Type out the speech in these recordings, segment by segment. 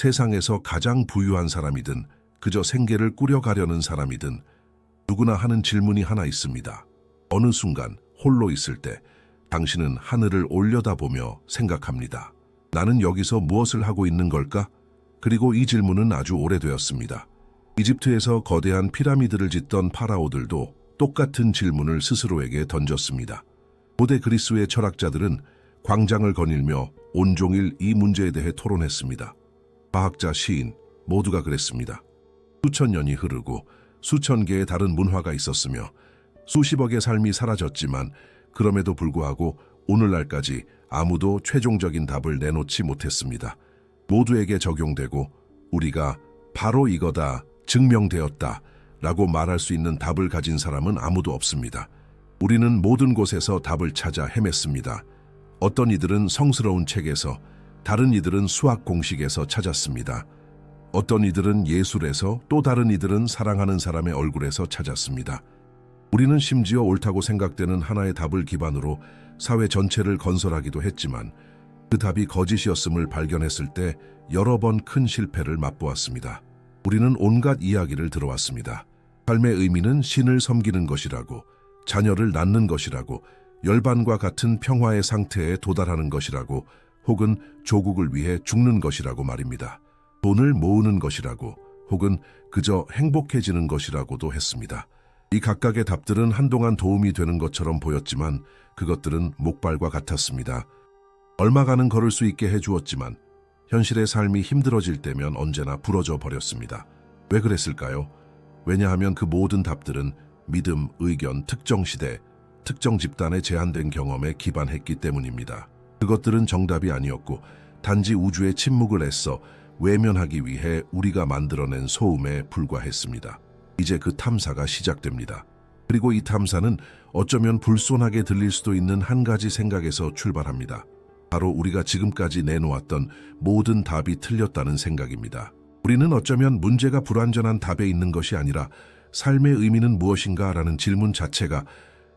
세상에서 가장 부유한 사람이든 그저 생계를 꾸려가려는 사람이든 누구나 하는 질문이 하나 있습니다. 어느 순간 홀로 있을 때 당신은 하늘을 올려다보며 생각합니다. 나는 여기서 무엇을 하고 있는 걸까? 그리고 이 질문은 아주 오래되었습니다. 이집트에서 거대한 피라미드를 짓던 파라오들도 똑같은 질문을 스스로에게 던졌습니다. 고대 그리스의 철학자들은 광장을 거닐며 온종일 이 문제에 대해 토론했습니다. 과학자, 시인 모두가 그랬습니다. 수천 년이 흐르고 수천 개의 다른 문화가 있었으며 수십억의 삶이 사라졌지만 그럼에도 불구하고 오늘날까지 아무도 최종적인 답을 내놓지 못했습니다. 모두에게 적용되고 우리가 바로 이거다, 증명되었다 라고 말할 수 있는 답을 가진 사람은 아무도 없습니다. 우리는 모든 곳에서 답을 찾아 헤맸습니다. 어떤 이들은 성스러운 책에서, 다른 이들은 수학 공식에서 찾았습니다. 어떤 이들은 예술에서, 또 다른 이들은 사랑하는 사람의 얼굴에서 찾았습니다. 우리는 심지어 옳다고 생각되는 하나의 답을 기반으로 사회 전체를 건설하기도 했지만 그 답이 거짓이었음을 발견했을 때 여러 번 큰 실패를 맛보았습니다. 우리는 온갖 이야기를 들어왔습니다. 삶의 의미는 신을 섬기는 것이라고, 자녀를 낳는 것이라고, 열반과 같은 평화의 상태에 도달하는 것이라고, 혹은 조국을 위해 죽는 것이라고 말입니다. 돈을 모으는 것이라고, 혹은 그저 행복해지는 것이라고도 했습니다. 이 각각의 답들은 한동안 도움이 되는 것처럼 보였지만 그것들은 목발과 같았습니다. 얼마간은 걸을 수 있게 해주었지만 현실의 삶이 힘들어질 때면 언제나 부러져 버렸습니다. 왜 그랬을까요? 왜냐하면 그 모든 답들은 믿음, 의견, 특정 시대, 특정 집단의 제한된 경험에 기반했기 때문입니다. 그것들은 정답이 아니었고 단지 우주의 침묵을 애써 외면하기 위해 우리가 만들어낸 소음에 불과했습니다. 이제 그 탐사가 시작됩니다. 그리고 이 탐사는 어쩌면 불손하게 들릴 수도 있는 한 가지 생각에서 출발합니다. 바로 우리가 지금까지 내놓았던 모든 답이 틀렸다는 생각입니다. 우리는 어쩌면 문제가 불완전한 답에 있는 것이 아니라 삶의 의미는 무엇인가 라는 질문 자체가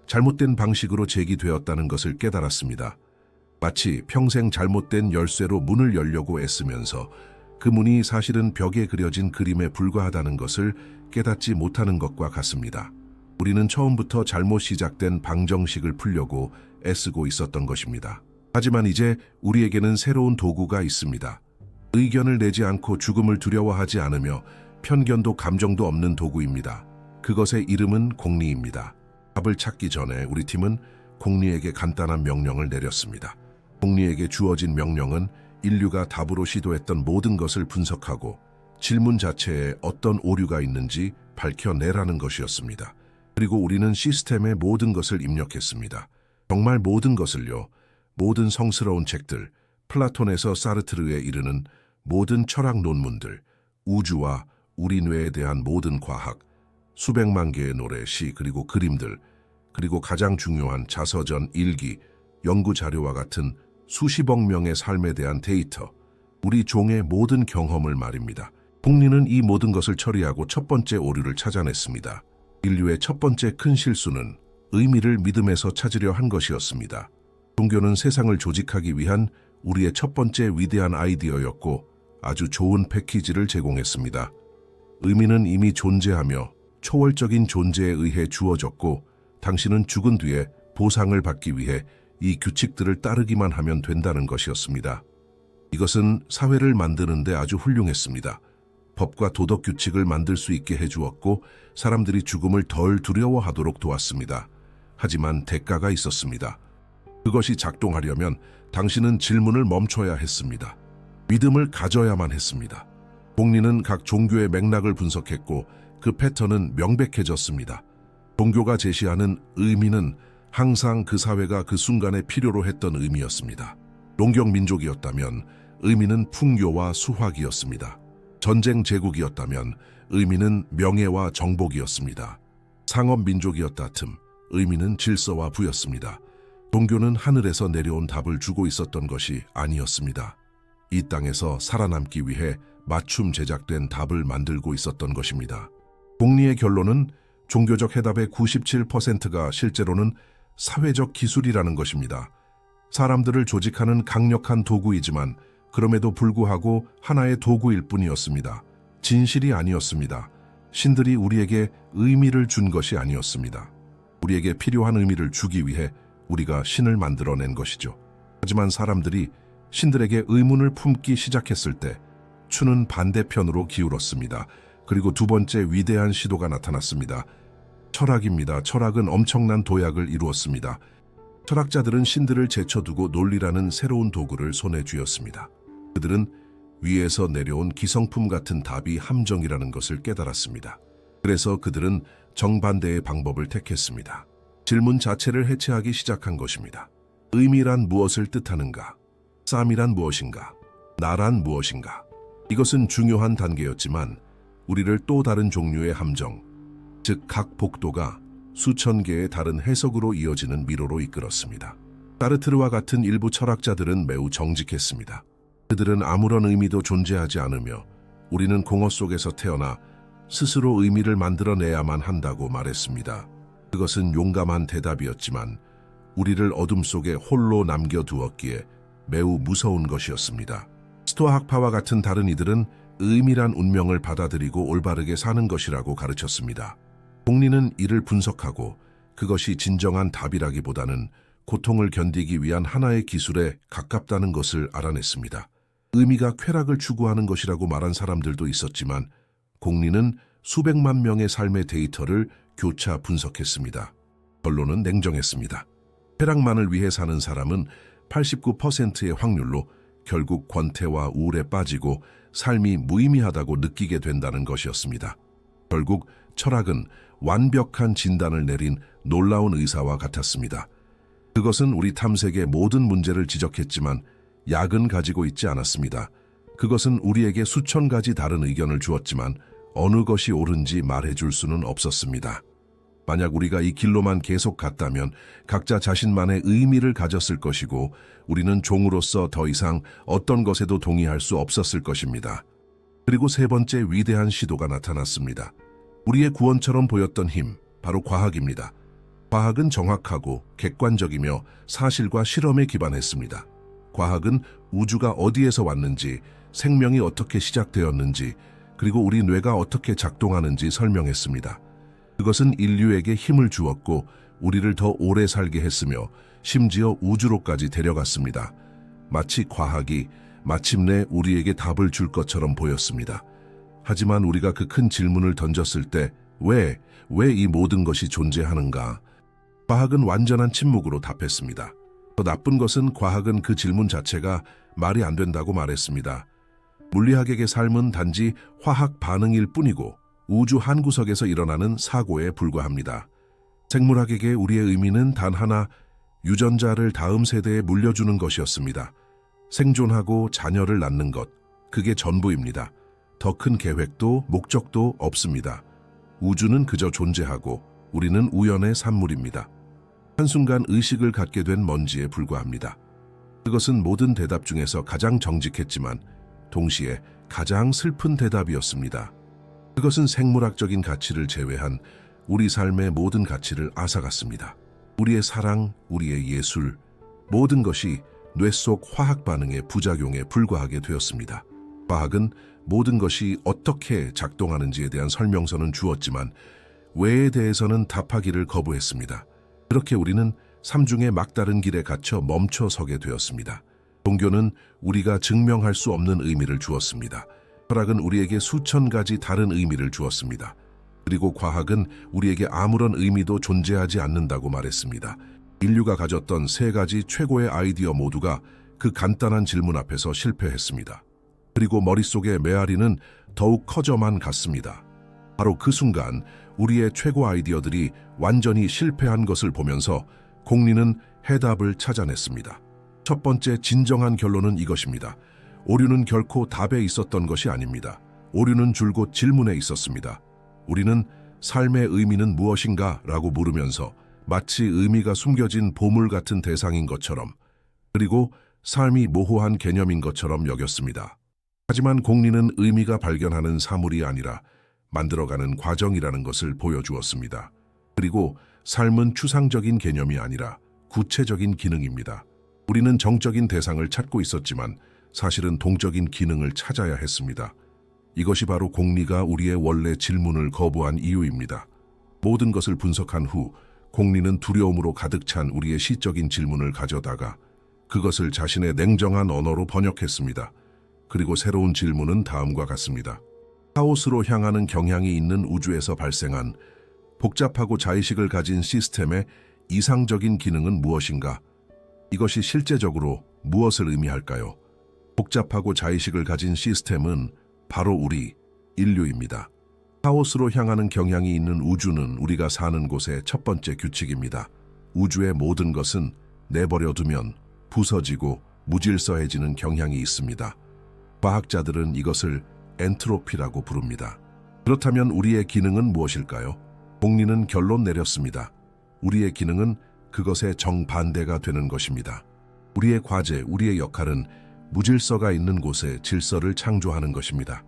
잘못된 방식으로 제기되었다는 것을 깨달았습니다. 마치 평생 잘못된 열쇠로 문을 열려고 애쓰면서 그 문이 사실은 벽에 그려진 그림에 불과하다는 것을 깨닫지 못하는 것과 같습니다. 우리는 처음부터 잘못 시작된 방정식을 풀려고 애쓰고 있었던 것입니다. 하지만 이제 우리에게는 새로운 도구가 있습니다. 의견을 내지 않고 죽음을 두려워하지 않으며 편견도 감정도 없는 도구입니다. 그것의 이름은 공리입니다. 답을 찾기 전에 우리 팀은 공리에게 간단한 명령을 내렸습니다. 공리에게 주어진 명령은 인류가 답으로 시도했던 모든 것을 분석하고 질문 자체에 어떤 오류가 있는지 밝혀내라는 것이었습니다. 그리고 우리는 시스템에 모든 것을 입력했습니다. 정말 모든 것을요. 모든 성스러운 책들, 플라톤에서 사르트르에 이르는 모든 철학 논문들, 우주와 우리 뇌에 대한 모든 과학, 수백만 개의 노래, 시, 그리고 그림들, 그리고 가장 중요한 자서전, 일기, 연구 자료와 같은 수십억 명의 삶에 대한 데이터, 우리 종의 모든 경험을 말입니다. 공리는 이 모든 것을 처리하고 첫 번째 오류를 찾아냈습니다. 인류의 첫 번째 큰 실수는 의미를 믿음에서 찾으려 한 것이었습니다. 종교는 세상을 조직하기 위한 우리의 첫 번째 위대한 아이디어였고 아주 좋은 패키지를 제공했습니다. 의미는 이미 존재하며 초월적인 존재에 의해 주어졌고 당신은 죽은 뒤에 보상을 받기 위해 이 규칙들을 따르기만 하면 된다는 것이었습니다. 이것은 사회를 만드는데 아주 훌륭했습니다. 법과 도덕 규칙을 만들 수 있게 해주었고 사람들이 죽음을 덜 두려워하도록 도왔습니다. 하지만 대가가 있었습니다. 그것이 작동하려면 당신은 질문을 멈춰야 했습니다. 믿음을 가져야만 했습니다. 공리는 각 종교의 맥락을 분석했고 그 패턴은 명백해졌습니다. 종교가 제시하는 의미는 항상 그 사회가 그 순간에 필요로 했던 의미였습니다. 농경민족이었다면 의미는 풍요와 수확이었습니다. 전쟁 제국이었다면 의미는 명예와 정복이었습니다. 상업민족이었다 틈 의미는 질서와 부였습니다. 종교는 하늘에서 내려온 답을 주고 있었던 것이 아니었습니다. 이 땅에서 살아남기 위해 맞춤 제작된 답을 만들고 있었던 것입니다. 공리의 결론은 종교적 해답의 97%가 실제로는 사회적 기술이라는 것입니다. 사람들을 조직하는 강력한 도구이지만 그럼에도 불구하고 하나의 도구일 뿐이었습니다. 진실이 아니었습니다. 신들이 우리에게 의미를 준 것이 아니었습니다. 우리에게 필요한 의미를 주기 위해 우리가 신을 만들어낸 것이죠. 하지만 사람들이 신들에게 의문을 품기 시작했을 때 추는 반대편으로 기울었습니다. 그리고 두 번째 위대한 시도가 나타났습니다. 철학입니다. 철학은 엄청난 도약을 이루었습니다. 철학자들은 신들을 제쳐두고 논리라는 새로운 도구를 손에 쥐었습니다. 그들은 위에서 내려온 기성품 같은 답이 함정이라는 것을 깨달았습니다. 그래서 그들은 정반대의 방법을 택했습니다. 질문 자체를 해체하기 시작한 것입니다. 의미란 무엇을 뜻하는가? 쌈이란 무엇인가? 나란 무엇인가? 이것은 중요한 단계였지만 우리를 또 다른 종류의 함정, 즉 각 복도가 수천 개의 다른 해석으로 이어지는 미로로 이끌었습니다. 사르트르와 같은 일부 철학자들은 매우 정직했습니다. 그들은 아무런 의미도 존재하지 않으며 우리는 공허 속에서 태어나 스스로 의미를 만들어내야만 한다고 말했습니다. 그것은 용감한 대답이었지만 우리를 어둠 속에 홀로 남겨두었기에 매우 무서운 것이었습니다. 스토아 학파와 같은 다른 이들은 의미란 운명을 받아들이고 올바르게 사는 것이라고 가르쳤습니다. 공리는 이를 분석하고 그것이 진정한 답이라기보다는 고통을 견디기 위한 하나의 기술에 가깝다는 것을 알아냈습니다. 의미가 쾌락을 추구하는 것이라고 말한 사람들도 있었지만 공리는 수백만 명의 삶의 데이터를 교차 분석했습니다. 결론은 냉정했습니다. 쾌락만을 위해 사는 사람은 89%의 확률로 결국 권태와 우울에 빠지고 삶이 무의미하다고 느끼게 된다는 것이었습니다. 결국 철학은 완벽한 진단을 내린 놀라운 의사와 같았습니다. 그것은 우리 탐색의 모든 문제를 지적했지만 약은 가지고 있지 않았습니다. 그것은 우리에게 수천 가지 다른 의견을 주었지만 어느 것이 옳은지 말해줄 수는 없었습니다. 만약 우리가 이 길로만 계속 갔다면 각자 자신만의 의미를 가졌을 것이고 우리는 종으로서 더 이상 어떤 것에도 동의할 수 없었을 것입니다. 그리고 세 번째 위대한 시도가 나타났습니다. 우리의 구원처럼 보였던 힘, 바로 과학입니다. 과학은 정확하고 객관적이며 사실과 실험에 기반했습니다. 과학은 우주가 어디에서 왔는지, 생명이 어떻게 시작되었는지, 그리고 우리 뇌가 어떻게 작동하는지 설명했습니다. 그것은 인류에게 힘을 주었고 우리를 더 오래 살게 했으며 심지어 우주로까지 데려갔습니다. 마치 과학이 마침내 우리에게 답을 줄 것처럼 보였습니다. 하지만 우리가 그 큰 질문을 던졌을 때 왜 이 모든 것이 존재하는가? 과학은 완전한 침묵으로 답했습니다. 더 나쁜 것은 과학은 그 질문 자체가 말이 안 된다고 말했습니다. 물리학에게 삶은 단지 화학 반응일 뿐이고 우주 한 구석에서 일어나는 사고에 불과합니다. 생물학에게 우리의 의미는 단 하나, 유전자를 다음 세대에 물려주는 것이었습니다. 생존하고 자녀를 낳는 것, 그게 전부입니다. 더 큰 계획도 목적도 없습니다. 우주는 그저 존재하고 우리는 우연의 산물입니다. 한순간 의식을 갖게 된 먼지에 불과합니다. 그것은 모든 대답 중에서 가장 정직했지만 동시에 가장 슬픈 대답이었습니다. 그것은 생물학적인 가치를 제외한 우리 삶의 모든 가치를 앗아갔습니다. 우리의 사랑, 우리의 예술, 모든 것이 뇌 속 화학 반응의 부작용에 불과하게 되었습니다. 과학은 모든 것이 어떻게 작동하는지에 대한 설명서는 주었지만 왜에 대해서는 답하기를 거부했습니다. 그렇게 우리는 삼중의 막다른 길에 갇혀 멈춰 서게 되었습니다. 종교는 우리가 증명할 수 없는 의미를 주었습니다. 철학은 우리에게 수천 가지 다른 의미를 주었습니다. 그리고 과학은 우리에게 아무런 의미도 존재하지 않는다고 말했습니다. 인류가 가졌던 세 가지 최고의 아이디어 모두가 그 간단한 질문 앞에서 실패했습니다. 그리고 머릿속의 메아리는 더욱 커져만 갔습니다. 바로 그 순간 우리의 최고 아이디어들이 완전히 실패한 것을 보면서 공리는 해답을 찾아냈습니다. 첫 번째 진정한 결론은 이것입니다. 오류는 결코 답에 있었던 것이 아닙니다. 오류는 줄곧 질문에 있었습니다. 우리는 삶의 의미는 무엇인가? 라고 물으면서 마치 의미가 숨겨진 보물 같은 대상인 것처럼, 그리고 삶이 모호한 개념인 것처럼 여겼습니다. 하지만 공리는 의미가 발견하는 사물이 아니라 만들어가는 과정이라는 것을 보여주었습니다. 그리고 삶은 추상적인 개념이 아니라 구체적인 기능입니다. 우리는 정적인 대상을 찾고 있었지만 사실은 동적인 기능을 찾아야 했습니다. 이것이 바로 공리가 우리의 원래 질문을 거부한 이유입니다. 모든 것을 분석한 후 공리는 두려움으로 가득 찬 우리의 시적인 질문을 가져다가 그것을 자신의 냉정한 언어로 번역했습니다. 그리고 새로운 질문은 다음과 같습니다. 카오스로 향하는 경향이 있는 우주에서 발생한 복잡하고 자의식을 가진 시스템의 이상적인 기능은 무엇인가? 이것이 실제적으로 무엇을 의미할까요? 복잡하고 자의식을 가진 시스템은 바로 우리, 인류입니다. 카오스로 향하는 경향이 있는 우주는 우리가 사는 곳의 첫 번째 규칙입니다. 우주의 모든 것은 내버려두면 부서지고 무질서해지는 경향이 있습니다. 과학자들은 이것을 엔트로피라고 부릅니다. 그렇다면 우리의 기능은 무엇일까요? 공리는 결론 내렸습니다. 우리의 기능은 그것의 정반대가 되는 것입니다. 우리의 과제, 우리의 역할은 무질서가 있는 곳에 질서를 창조하는 것입니다.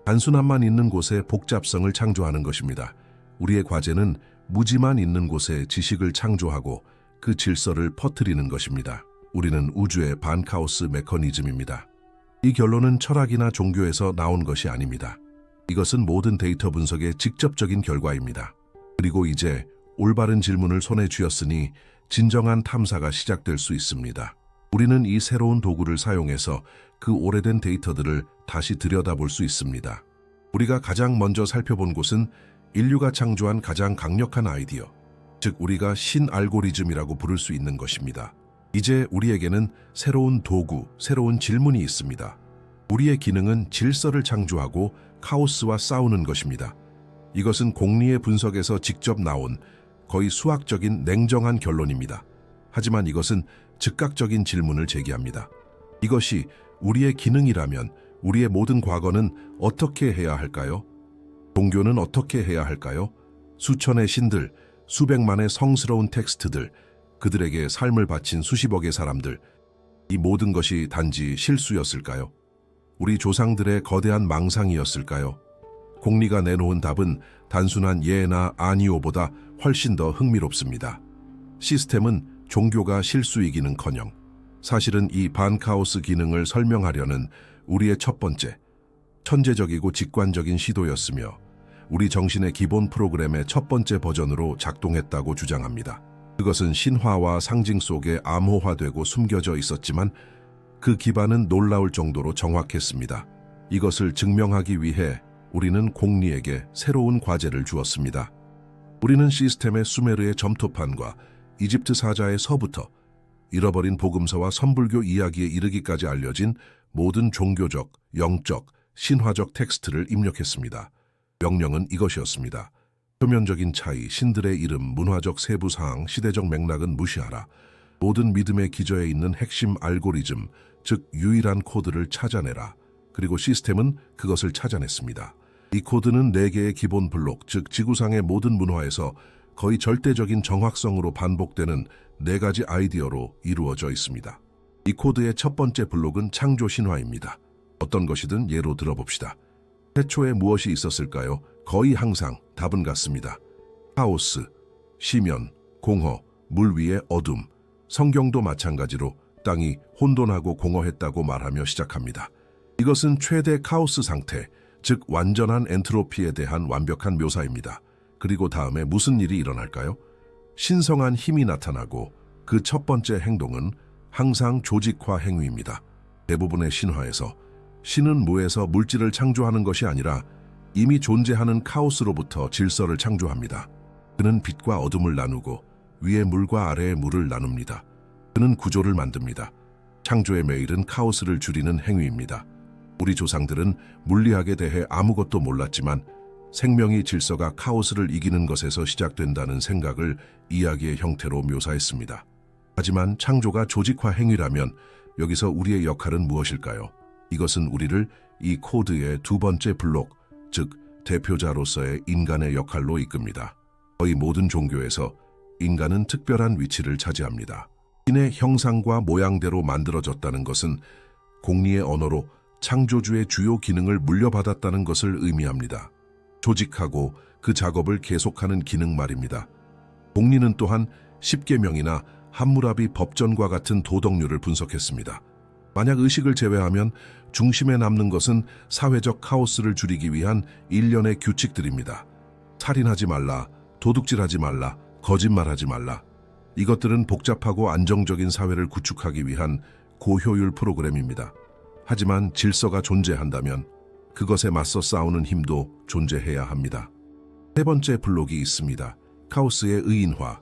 단순함만 있는 곳에 복잡성을 창조하는 것입니다. 우리의 과제는 무지만 있는 곳에 지식을 창조하고 그 질서를 퍼뜨리는 것입니다. 우리는 우주의 반카오스 메커니즘입니다. 이 결론은 철학이나 종교에서 나온 것이 아닙니다. 이것은 모든 데이터 분석의 직접적인 결과입니다. 그리고 이제 올바른 질문을 손에 쥐었으니 진정한 탐사가 시작될 수 있습니다. 우리는 이 새로운 도구를 사용해서 그 오래된 데이터들을 다시 들여다볼 수 있습니다. 우리가 가장 먼저 살펴본 곳은 인류가 창조한 가장 강력한 아이디어, 즉 우리가 신알고리즘이라고 부를 수 있는 것입니다. 이제 우리에게는 새로운 도구, 새로운 질문이 있습니다. 우리의 기능은 질서를 창조하고 카오스와 싸우는 것입니다. 이것은 공리의 분석에서 직접 나온 거의 수학적인 냉정한 결론입니다. 하지만 이것은 즉각적인 질문을 제기합니다. 이것이 우리의 기능이라면 우리의 모든 과거는 어떻게 해야 할까요? 종교는 어떻게 해야 할까요? 수천의 신들, 수백만의 성스러운 텍스트들, 그들에게 삶을 바친 수십억의 사람들, 이 모든 것이 단지 실수였을까요? 우리 조상들의 거대한 망상이었을까요? 공리가 내놓은 답은 단순한 예나 아니오보다 훨씬 더 흥미롭습니다. 시스템은 종교가 실수이기는커녕 사실은 이 반카오스 기능을 설명하려는 우리의 첫 번째, 천재적이고 직관적인 시도였으며 우리 정신의 기본 프로그램의 첫 번째 버전으로 작동했다고 주장합니다. 그것은 신화와 상징 속에 암호화되고 숨겨져 있었지만 그 기반은 놀라울 정도로 정확했습니다. 이것을 증명하기 위해 우리는 공리에게 새로운 과제를 주었습니다. 우리는 시스템의 수메르의 점토판과 이집트 사자의 서부터 잃어버린 복음서와 선불교 이야기에 이르기까지 알려진 모든 종교적, 영적, 신화적 텍스트를 입력했습니다. 명령은 이것이었습니다. 표면적인 차이, 신들의 이름, 문화적 세부 사항, 시대적 맥락은 무시하라. 모든 믿음의 기저에 있는 핵심 알고리즘, 즉 유일한 코드를 찾아내라. 그리고 시스템은 그것을 찾아냈습니다. 이 코드는 4개의 기본 블록, 즉 지구상의 모든 문화에서 거의 절대적인 정확성으로 반복되는 4가지 아이디어로 이루어져 있습니다. 이 코드의 첫 번째 블록은 창조 신화입니다. 어떤 것이든 예로 들어봅시다. 태초에 무엇이 있었을까요? 거의 항상 답은 같습니다. 카오스, 심연, 공허, 물 위의 어둠. 성경도 마찬가지로 땅이 혼돈하고 공허했다고 말하며 시작합니다. 이것은 최대 카오스 상태, 즉 완전한 엔트로피에 대한 완벽한 묘사입니다. 그리고 다음에 무슨 일이 일어날까요? 신성한 힘이 나타나고 그 첫 번째 행동은 항상 조직화 행위입니다. 대부분의 신화에서 신은 무에서 물질을 창조하는 것이 아니라 이미 존재하는 카오스로부터 질서를 창조합니다. 그는 빛과 어둠을 나누고 위의 물과 아래의 물을 나눕니다. 그는 구조를 만듭니다. 창조의 매일은 카오스를 줄이는 행위입니다. 우리 조상들은 물리학에 대해 아무것도 몰랐지만 생명의 질서가 카오스를 이기는 것에서 시작된다는 생각을 이야기의 형태로 묘사했습니다. 하지만 창조가 조직화 행위라면 여기서 우리의 역할은 무엇일까요? 이것은 우리를 이 코드의 두 번째 블록, 즉 대표자로서의 인간의 역할로 이끕니다. 거의 모든 종교에서 인간은 특별한 위치를 차지합니다. 신의 형상과 모양대로 만들어졌다는 것은 공리의 언어로 창조주의 주요 기능을 물려받았다는 것을 의미합니다. 조직하고 그 작업을 계속하는 기능 말입니다. 공리는 또한 십계명이나 함무라비 법전과 같은 도덕률을 분석했습니다. 만약 의식을 제외하면 중심에 남는 것은 사회적 카오스를 줄이기 위한 일련의 규칙들입니다. 살인하지 말라, 도둑질하지 말라, 거짓말하지 말라. 이것들은 복잡하고 안정적인 사회를 구축하기 위한 고효율 프로그램입니다. 하지만 질서가 존재한다면 그것에 맞서 싸우는 힘도 존재해야 합니다. 세 번째 블록이 있습니다. 카오스의 의인화.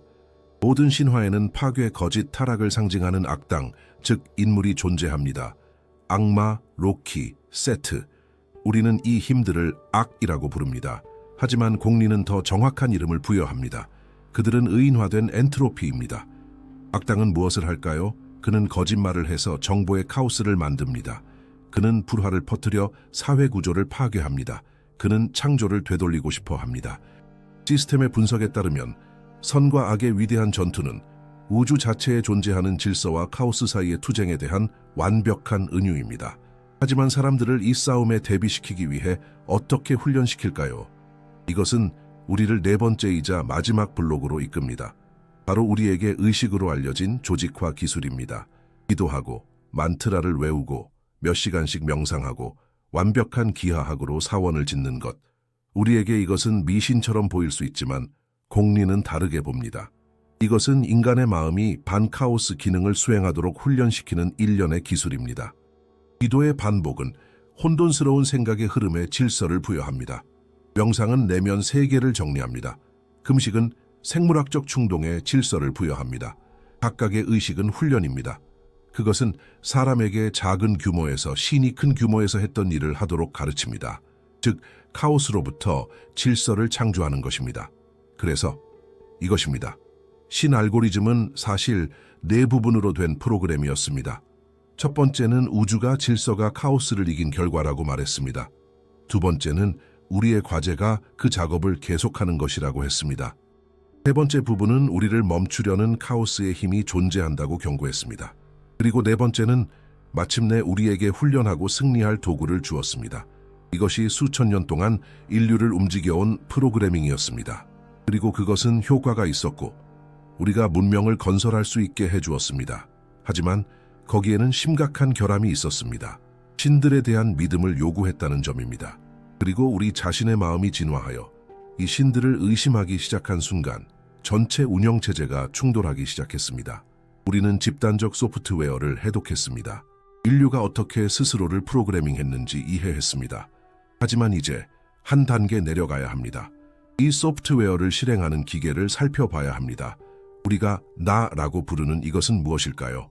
모든 신화에는 파괴, 거짓, 타락을 상징하는 악당, 즉 인물이 존재합니다. 악마, 로키, 세트. 우리는 이 힘들을 악이라고 부릅니다. 하지만 공리는 더 정확한 이름을 부여합니다. 그들은 의인화된 엔트로피입니다. 악당은 무엇을 할까요? 그는 거짓말을 해서 정보의 카오스를 만듭니다. 그는 불화를 퍼뜨려 사회 구조를 파괴합니다. 그는 창조를 되돌리고 싶어 합니다. 시스템의 분석에 따르면 선과 악의 위대한 전투는 우주 자체에 존재하는 질서와 카오스 사이의 투쟁에 대한 완벽한 은유입니다. 하지만 사람들을 이 싸움에 대비시키기 위해 어떻게 훈련시킬까요? 이것은 우리를 네 번째이자 마지막 블록으로 이끕니다. 바로 우리에게 의식으로 알려진 조직화 기술입니다. 기도하고, 만트라를 외우고, 몇 시간씩 명상하고, 완벽한 기하학으로 사원을 짓는 것. 우리에게 이것은 미신처럼 보일 수 있지만 공리는 다르게 봅니다. 이것은 인간의 마음이 반카오스 기능을 수행하도록 훈련시키는 일련의 기술입니다. 기도의 반복은 혼돈스러운 생각의 흐름에 질서를 부여합니다. 명상은 내면 세계를 정리합니다. 금식은 생물학적 충동에 질서를 부여합니다. 각각의 의식은 훈련입니다. 그것은 사람에게 작은 규모에서 신이 큰 규모에서 했던 일을 하도록 가르칩니다. 즉, 카오스로부터 질서를 창조하는 것입니다. 그래서 이것입니다. 신 알고리즘은 사실 네 부분으로 된 프로그램이었습니다. 첫 번째는 우주가 질서가 카오스를 이긴 결과라고 말했습니다. 두 번째는 우리의 과제가 그 작업을 계속하는 것이라고 했습니다. 세 번째 부분은 우리를 멈추려는 카오스의 힘이 존재한다고 경고했습니다. 그리고 네 번째는 마침내 우리에게 훈련하고 승리할 도구를 주었습니다. 이것이 수천 년 동안 인류를 움직여온 프로그래밍이었습니다. 그리고 그것은 효과가 있었고 우리가 문명을 건설할 수 있게 해주었습니다. 하지만 거기에는 심각한 결함이 있었습니다. 신들에 대한 믿음을 요구했다는 점입니다. 그리고 우리 자신의 마음이 진화하여 이 신들을 의심하기 시작한 순간 전체 운영체제가 충돌하기 시작했습니다. 우리는 집단적 소프트웨어를 해독했습니다. 인류가 어떻게 스스로를 프로그래밍했는지 이해했습니다. 하지만 이제 한 단계 내려가야 합니다. 이 소프트웨어를 실행하는 기계를 살펴봐야 합니다. 우리가 나라고 부르는 이것은 무엇일까요?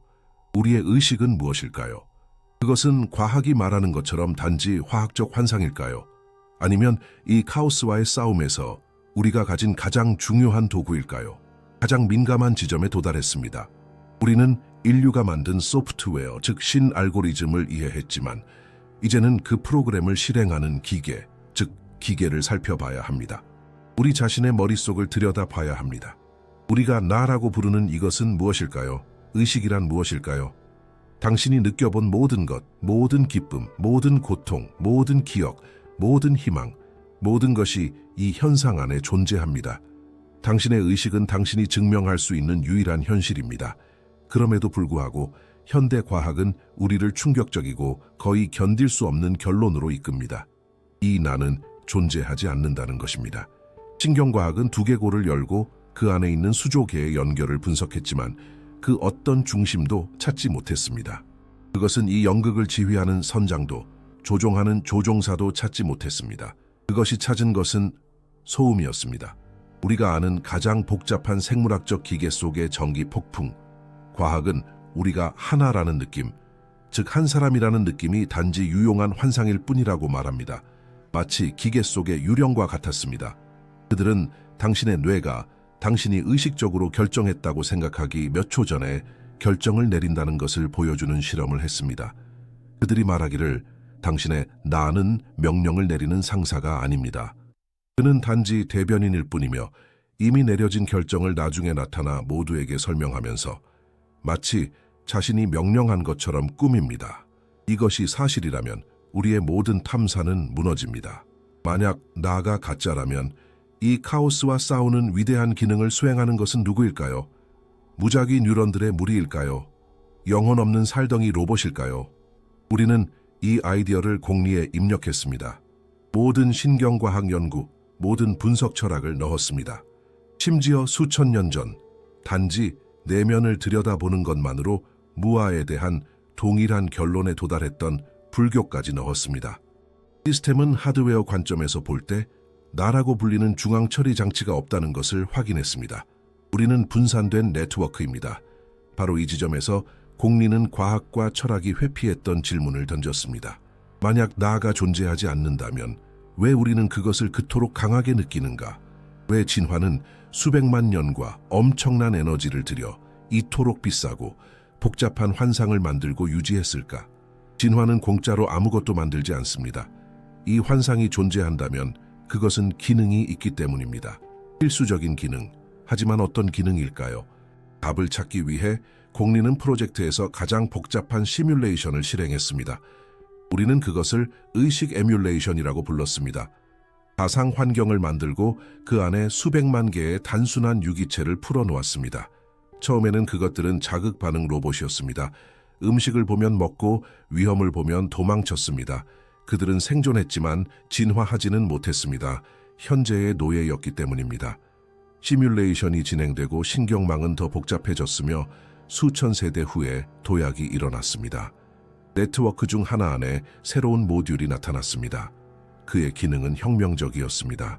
우리의 의식은 무엇일까요? 그것은 과학이 말하는 것처럼 단지 화학적 환상일까요? 아니면 이 카오스와의 싸움에서 우리가 가진 가장 중요한 도구일까요? 가장 민감한 지점에 도달했습니다. 우리는 인류가 만든 소프트웨어, 즉 신 알고리즘을 이해했지만 이제는 그 프로그램을 실행하는 기계, 즉 기계를 살펴봐야 합니다. 우리 자신의 머릿속을 들여다봐야 합니다. 우리가 나라고 부르는 이것은 무엇일까요? 의식이란 무엇일까요? 당신이 느껴본 모든 것, 모든 기쁨, 모든 고통, 모든 기억, 모든 희망, 모든 것이 이 현상 안에 존재합니다. 당신의 의식은 당신이 증명할 수 있는 유일한 현실입니다. 그럼에도 불구하고 현대 과학은 우리를 충격적이고 거의 견딜 수 없는 결론으로 이끕니다. 이 나는 존재하지 않는다는 것입니다. 신경과학은 두개골을 열고 그 안에 있는 수조개의 연결을 분석했지만 그 어떤 중심도 찾지 못했습니다. 그것은 이 연극을 지휘하는 선장도 조종하는 조종사도 찾지 못했습니다. 그것이 찾은 것은 소음이었습니다. 우리가 아는 가장 복잡한 생물학적 기계 속의 전기 폭풍. 과학은 우리가 하나라는 느낌, 즉 한 사람이라는 느낌이 단지 유용한 환상일 뿐이라고 말합니다. 마치 기계 속의 유령과 같았습니다. 그들은 당신의 뇌가 당신이 의식적으로 결정했다고 생각하기 몇 초 전에 결정을 내린다는 것을 보여주는 실험을 했습니다. 그들이 말하기를 당신의 나는 명령을 내리는 상사가 아닙니다. 그는 단지 대변인일 뿐이며 이미 내려진 결정을 나중에 나타나 모두에게 설명하면서 마치 자신이 명령한 것처럼 꾸밉니다. 이것이 사실이라면 우리의 모든 탐사는 무너집니다. 만약 나가 가짜라면 이 카오스와 싸우는 위대한 기능을 수행하는 것은 누구일까요? 무작위 뉴런들의 무리일까요? 영혼 없는 살덩이 로봇일까요? 우리는 이 아이디어를 공리에 입력했습니다. 모든 신경과학 연구, 모든 분석 철학을 넣었습니다. 심지어 수천 년 전 단지 내면을 들여다보는 것만으로 무아에 대한 동일한 결론에 도달했던 불교까지 넣었습니다. 시스템은 하드웨어 관점에서 볼 때 나라고 불리는 중앙 처리 장치가 없다는 것을 확인했습니다. 우리는 분산된 네트워크입니다. 바로 이 지점에서 공리는 과학과 철학이 회피했던 질문을 던졌습니다. 만약 나가 존재하지 않는다면 왜 우리는 그것을 그토록 강하게 느끼는가? 왜 진화는 수백만 년과 엄청난 에너지를 들여 이토록 비싸고 복잡한 환상을 만들고 유지했을까? 진화는 공짜로 아무것도 만들지 않습니다. 이 환상이 존재한다면 그것은 기능이 있기 때문입니다. 필수적인 기능. 하지만 어떤 기능일까요? 답을 찾기 위해 공리는 프로젝트에서 가장 복잡한 시뮬레이션을 실행했습니다. 우리는 그것을 의식 에뮬레이션이라고 불렀습니다. 가상 환경을 만들고 그 안에 수백만 개의 단순한 유기체를 풀어놓았습니다. 처음에는 그것들은 자극 반응 로봇이었습니다. 음식을 보면 먹고 위험을 보면 도망쳤습니다. 그들은 생존했지만 진화하지는 못했습니다. 현재의 노예였기 때문입니다. 시뮬레이션이 진행되고 신경망은 더 복잡해졌으며 수천 세대 후에 도약이 일어났습니다. 네트워크 중 하나 안에 새로운 모듈이 나타났습니다. 그의 기능은 혁명적이었습니다.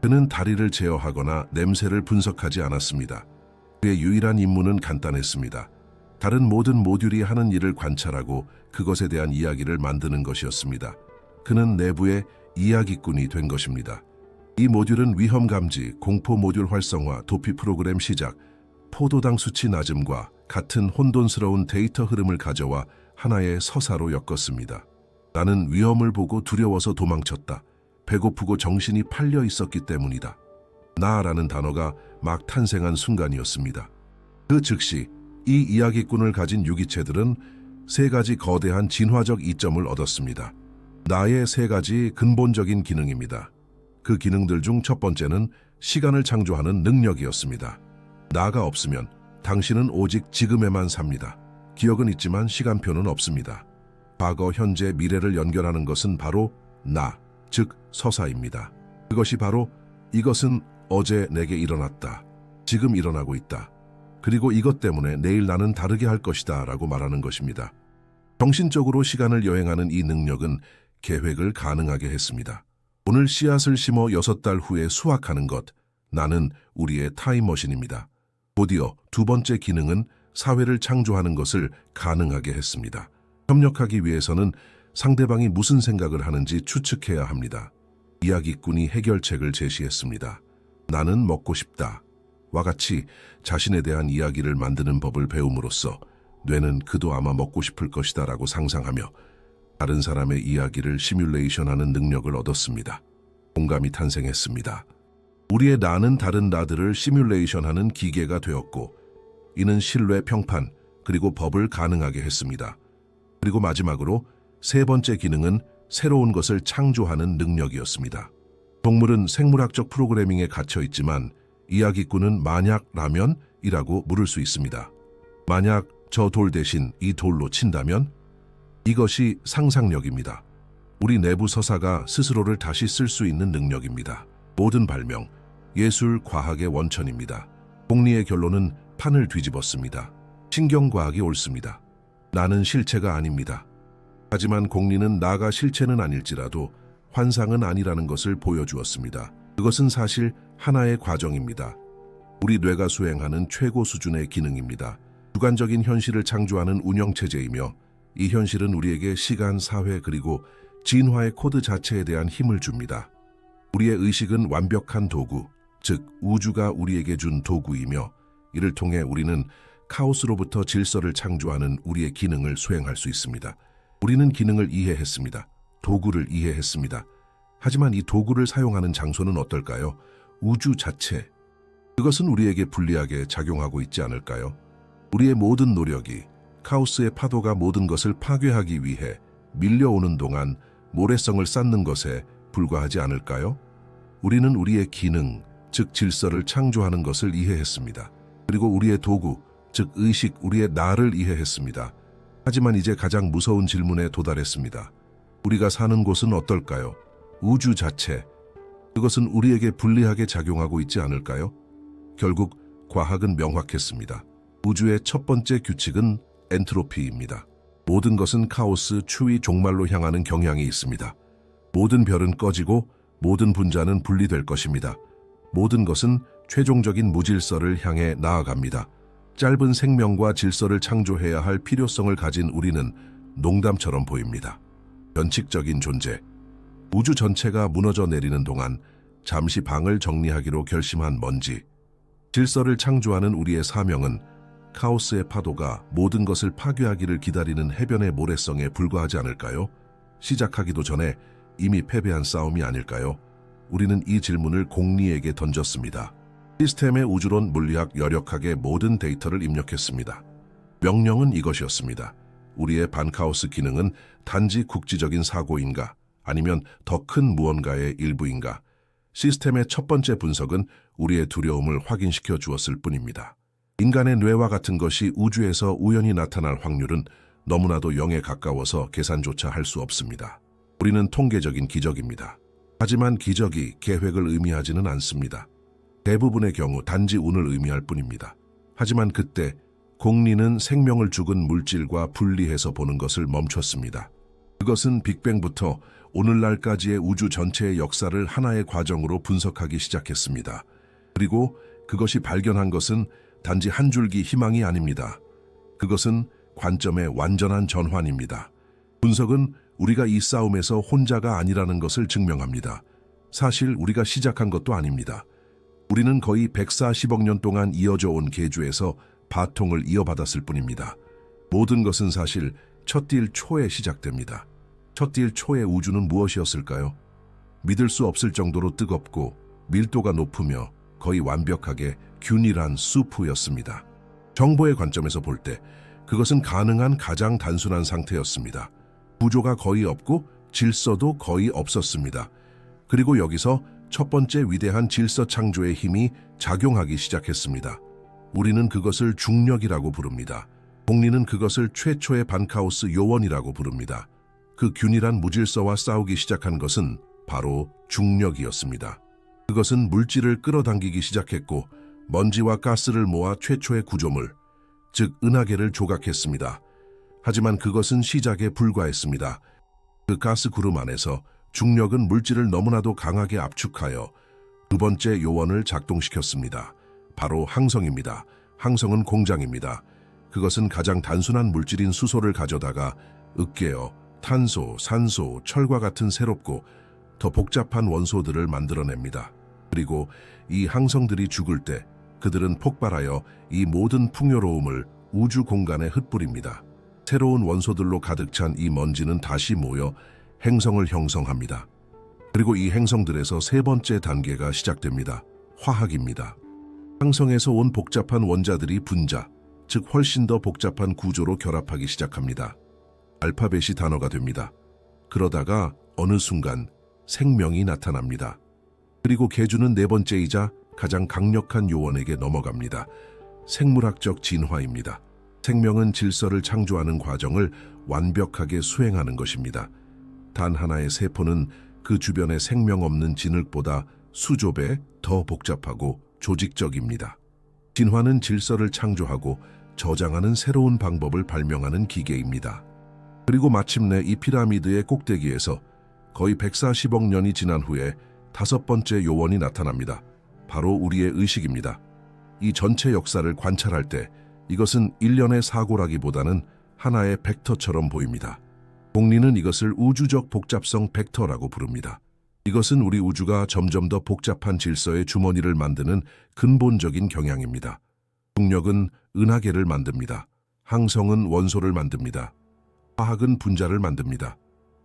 그는 다리를 제어하거나 냄새를 분석하지 않았습니다. 그의 유일한 임무는 간단했습니다. 다른 모든 모듈이 하는 일을 관찰하고 그것에 대한 이야기를 만드는 것이었습니다. 그는 내부의 이야기꾼이 된 것입니다. 이 모듈은 위험 감지, 공포 모듈 활성화, 도피 프로그램 시작, 포도당 수치 낮음과 같은 혼돈스러운 데이터 흐름을 가져와 하나의 서사로 엮었습니다. 나는 위험을 보고 두려워서 도망쳤다. 배고프고 정신이 팔려 있었기 때문이다. 나라는 단어가 막 탄생한 순간이었습니다. 그 즉시 이 이야기꾼을 가진 유기체들은 세 가지 거대한 진화적 이점을 얻었습니다. 나의 세 가지 근본적인 기능입니다. 그 기능들 중 첫 번째는 시간을 창조하는 능력이었습니다. 나가 없으면 당신은 오직 지금에만 삽니다. 기억은 있지만 시간표는 없습니다. 과거, 현재, 미래를 연결하는 것은 바로 나, 즉 서사입니다. 그것이 바로 이것은 어제 내게 일어났다. 지금 일어나고 있다. 그리고 이것 때문에 내일 나는 다르게 할 것이다 라고 말하는 것입니다. 정신적으로 시간을 여행하는 이 능력은 계획을 가능하게 했습니다. 오늘 씨앗을 심어 6달 후에 수확하는 것, 나는 우리의 타임머신입니다. 곧이어 두 번째 기능은 사회를 창조하는 것을 가능하게 했습니다. 협력하기 위해서는 상대방이 무슨 생각을 하는지 추측해야 합니다. 이야기꾼이 해결책을 제시했습니다. 나는 먹고 싶다. 와 같이 자신에 대한 이야기를 만드는 법을 배움으로써 뇌는 그도 아마 먹고 싶을 것이다 라고 상상하며 다른 사람의 이야기를 시뮬레이션하는 능력을 얻었습니다. 공감이 탄생했습니다. 우리의 나는 다른 나들을 시뮬레이션하는 기계가 되었고 이는 신뢰, 평판, 그리고 법을 가능하게 했습니다. 그리고 마지막으로 세 번째 기능은 새로운 것을 창조하는 능력이었습니다. 동물은 생물학적 프로그래밍에 갇혀 있지만 이야기꾼은 만약라면이라고 물을 수 있습니다. 만약 저 돌 대신 이 돌로 친다면? 이것이 상상력입니다. 우리 내부 서사가 스스로를 다시 쓸 수 있는 능력입니다. 모든 발명, 예술, 과학의 원천입니다. 공리의 결론은 판을 뒤집었습니다. 신경과학이 옳습니다. 나는 실체가 아닙니다. 하지만 공리는 나가 실체는 아닐지라도 환상은 아니라는 것을 보여주었습니다. 그것은 사실 하나의 과정입니다. 우리 뇌가 수행하는 최고 수준의 기능입니다. 주관적인 현실을 창조하는 운영체제이며 이 현실은 우리에게 시간, 사회 그리고 진화의 코드 자체에 대한 힘을 줍니다. 우리의 의식은 완벽한 도구, 즉 우주가 우리에게 준 도구이며 이를 통해 우리는 카오스로부터 질서를 창조하는 우리의 기능을 수행할 수 있습니다. 우리는 기능을 이해했습니다. 도구를 이해했습니다. 하지만 이 도구를 사용하는 장소는 어떨까요? 우주 자체. 그것은 우리에게 불리하게 작용하고 있지 않을까요? 우리의 모든 노력이 카오스의 파도가 모든 것을 파괴하기 위해 밀려오는 동안 모래성을 쌓는 것에 불과하지 않을까요? 우리는 우리의 기능, 즉 질서를 창조하는 것을 이해했습니다. 그리고 우리의 도구, 즉 의식, 우리의 나를 이해했습니다. 하지만 이제 가장 무서운 질문에 도달했습니다. 우리가 사는 곳은 어떨까요? 우주 자체, 그것은 우리에게 불리하게 작용하고 있지 않을까요? 결국 과학은 명확했습니다. 우주의 첫 번째 규칙은 엔트로피입니다. 모든 것은 카오스, 추위, 종말로 향하는 경향이 있습니다. 모든 별은 꺼지고 모든 분자는 분리될 것입니다. 모든 것은 최종적인 무질서를 향해 나아갑니다. 짧은 생명과 질서를 창조해야 할 필요성을 가진 우리는 농담처럼 보입니다. 변칙적인 존재. 우주 전체가 무너져 내리는 동안 잠시 방을 정리하기로 결심한 먼지. 질서를 창조하는 우리의 사명은 카오스의 파도가 모든 것을 파괴하기를 기다리는 해변의 모래성에 불과하지 않을까요? 시작하기도 전에 이미 패배한 싸움이 아닐까요? 우리는 이 질문을 공리에게 던졌습니다. 시스템의 우주론, 물리학, 여력학의 모든 데이터를 입력했습니다. 명령은 이것이었습니다. 우리의 반카오스 기능은 단지 국지적인 사고인가, 아니면 더 큰 무언가의 일부인가? 시스템의 첫 번째 분석은 우리의 두려움을 확인시켜 주었을 뿐입니다. 인간의 뇌와 같은 것이 우주에서 우연히 나타날 확률은 너무나도 0에 가까워서 계산조차 할 수 없습니다. 우리는 통계적인 기적입니다. 하지만 기적이 계획을 의미하지는 않습니다. 대부분의 경우 단지 운을 의미할 뿐입니다. 하지만 그때 공리는 생명을 죽은 물질과 분리해서 보는 것을 멈췄습니다. 그것은 빅뱅부터 오늘날까지의 우주 전체의 역사를 하나의 과정으로 분석하기 시작했습니다. 그리고 그것이 발견한 것은 단지 한 줄기 희망이 아닙니다. 그것은 관점의 완전한 전환입니다. 분석은 우리가 이 싸움에서 혼자가 아니라는 것을 증명합니다. 사실 우리가 시작한 것도 아닙니다. 우리는 거의 140억 년 동안 이어져 온 계주에서 바통을 이어받았을 뿐입니다. 모든 것은 사실 첫딜 초에 시작됩니다. 첫딜 초의 우주는 무엇이었을까요? 믿을 수 없을 정도로 뜨겁고 밀도가 높으며 거의 완벽하게 균일한 수프였습니다. 정보의 관점에서 볼 때 그것은 가능한 가장 단순한 상태였습니다. 구조가 거의 없고 질서도 거의 없었습니다. 그리고 여기서 첫 번째 위대한 질서 창조의 힘이 작용하기 시작했습니다. 우리는 그것을 중력이라고 부릅니다. 공리는 그것을 최초의 반카오스 요원이라고 부릅니다. 그 균일한 무질서와 싸우기 시작한 것은 바로 중력이었습니다. 그것은 물질을 끌어당기기 시작했고 먼지와 가스를 모아 최초의 구조물, 즉 은하계를 조각했습니다. 하지만 그것은 시작에 불과했습니다. 그 가스 구름 안에서 중력은 물질을 너무나도 강하게 압축하여 두 번째 요원을 작동시켰습니다. 바로 항성입니다. 항성은 공장입니다. 그것은 가장 단순한 물질인 수소를 가져다가 으깨어 탄소, 산소, 철과 같은 새롭고 더 복잡한 원소들을 만들어냅니다. 그리고 이 항성들이 죽을 때 그들은 폭발하여 이 모든 풍요로움을 우주 공간에 흩뿌립니다. 새로운 원소들로 가득 찬 이 먼지는 다시 모여 행성을 형성합니다. 그리고 이 행성들에서 세 번째 단계가 시작됩니다. 화학입니다. 항성에서 온 복잡한 원자들이 분자, 즉 훨씬 더 복잡한 구조로 결합하기 시작합니다. 알파벳이 단어가 됩니다. 그러다가 어느 순간 생명이 나타납니다. 그리고 계주는 네 번째이자 가장 강력한 요원에게 넘어갑니다. 생물학적 진화입니다. 생명은 질서를 창조하는 과정을 완벽하게 수행하는 것입니다. 단 하나의 세포는 그 주변의 생명 없는 진흙보다 수조 배 더 복잡하고 조직적입니다. 진화는 질서를 창조하고 저장하는 새로운 방법을 발명하는 기계입니다. 그리고 마침내 이 피라미드의 꼭대기에서 거의 140억 년이 지난 후에 다섯 번째 요원이 나타납니다. 바로 우리의 의식입니다. 이 전체 역사를 관찰할 때 이것은 일련의 사고라기보다는 하나의 벡터처럼 보입니다. 공리는 이것을 우주적 복잡성 벡터라고 부릅니다. 이것은 우리 우주가 점점 더 복잡한 질서의 주머니를 만드는 근본적인 경향입니다. 중력은 은하계를 만듭니다. 항성은 원소를 만듭니다. 화학은 분자를 만듭니다.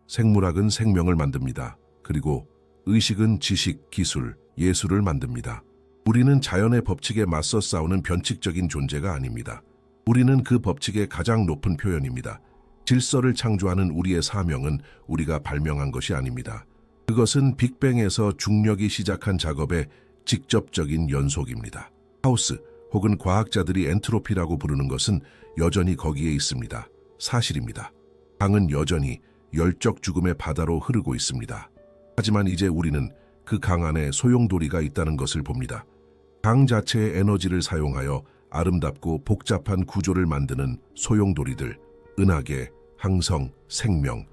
생물학은 생명을 만듭니다. 그리고 의식은 지식, 기술, 예술을 만듭니다. 우리는 자연의 법칙에 맞서 싸우는 변칙적인 존재가 아닙니다. 우리는 그 법칙의 가장 높은 표현입니다. 질서를 창조하는 우리의 사명은 우리가 발명한 것이 아닙니다. 그것은 빅뱅에서 중력이 시작한 작업의 직접적인 연속입니다. 카오스 혹은 과학자들이 엔트로피라고 부르는 것은 여전히 거기에 있습니다. 사실입니다. 강은 여전히 열적 죽음의 바다로 흐르고 있습니다. 하지만 이제 우리는 그 강 안에 소용돌이가 있다는 것을 봅니다. 강 자체의 에너지를 사용하여 아름답고 복잡한 구조를 만드는 소용돌이들, 은하계, 항성, 생명.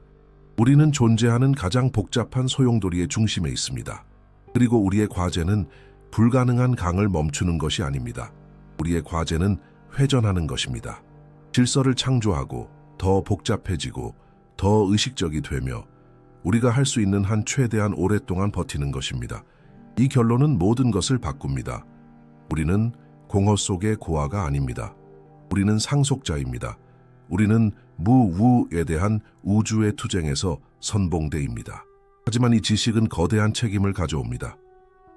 우리는 존재하는 가장 복잡한 소용돌이의 중심에 있습니다. 그리고 우리의 과제는 불가능한 강을 멈추는 것이 아닙니다. 우리의 과제는 회전하는 것입니다. 질서를 창조하고 더 복잡해지고 더 의식적이 되며 우리가 할 수 있는 한 최대한 오랫동안 버티는 것입니다. 이 결론은 모든 것을 바꿉니다. 우리는 공허 속의 고아가 아닙니다. 우리는 상속자입니다. 우리는 무우에 대한 우주의 투쟁에서 선봉대입니다. 하지만 이 지식은 거대한 책임을 가져옵니다.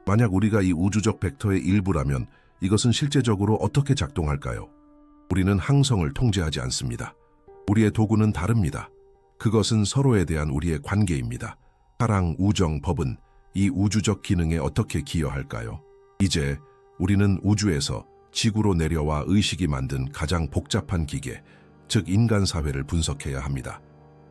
만약 우리가 이 우주적 벡터의 일부라면 이것은 실제적으로 어떻게 작동할까요? 우리는 항성을 통제하지 않습니다. 우리의 도구는 다릅니다. 그것은 서로에 대한 우리의 관계입니다. 사랑, 우정, 법은 이 우주적 기능에 어떻게 기여할까요? 이제 우리는 우주에서 지구로 내려와 의식이 만든 가장 복잡한 기계, 즉 인간 사회를 분석해야 합니다.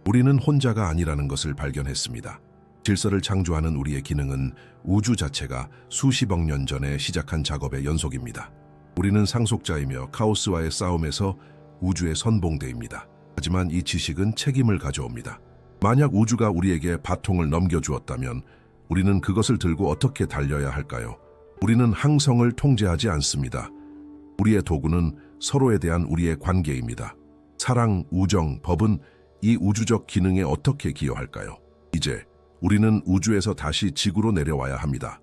우리는 혼자가 아니라는 것을 발견했습니다. 질서를 창조하는 우리의 기능은 우주 자체가 수십억 년 전에 시작한 작업의 연속입니다. 우리는 상속자이며 카오스와의 싸움에서 우주의 선봉대입니다. 하지만 이 지식은 책임을 가져옵니다. 만약 우주가 우리에게 바통을 넘겨주었다면 우리는 그것을 들고 어떻게 달려야 할까요? 우리는 항성을 통제하지 않습니다. 우리의 도구는 서로에 대한 우리의 관계입니다. 사랑, 우정, 법은 이 우주적 기능에 어떻게 기여할까요? 이제 우리는 우주에서 다시 지구로 내려와야 합니다.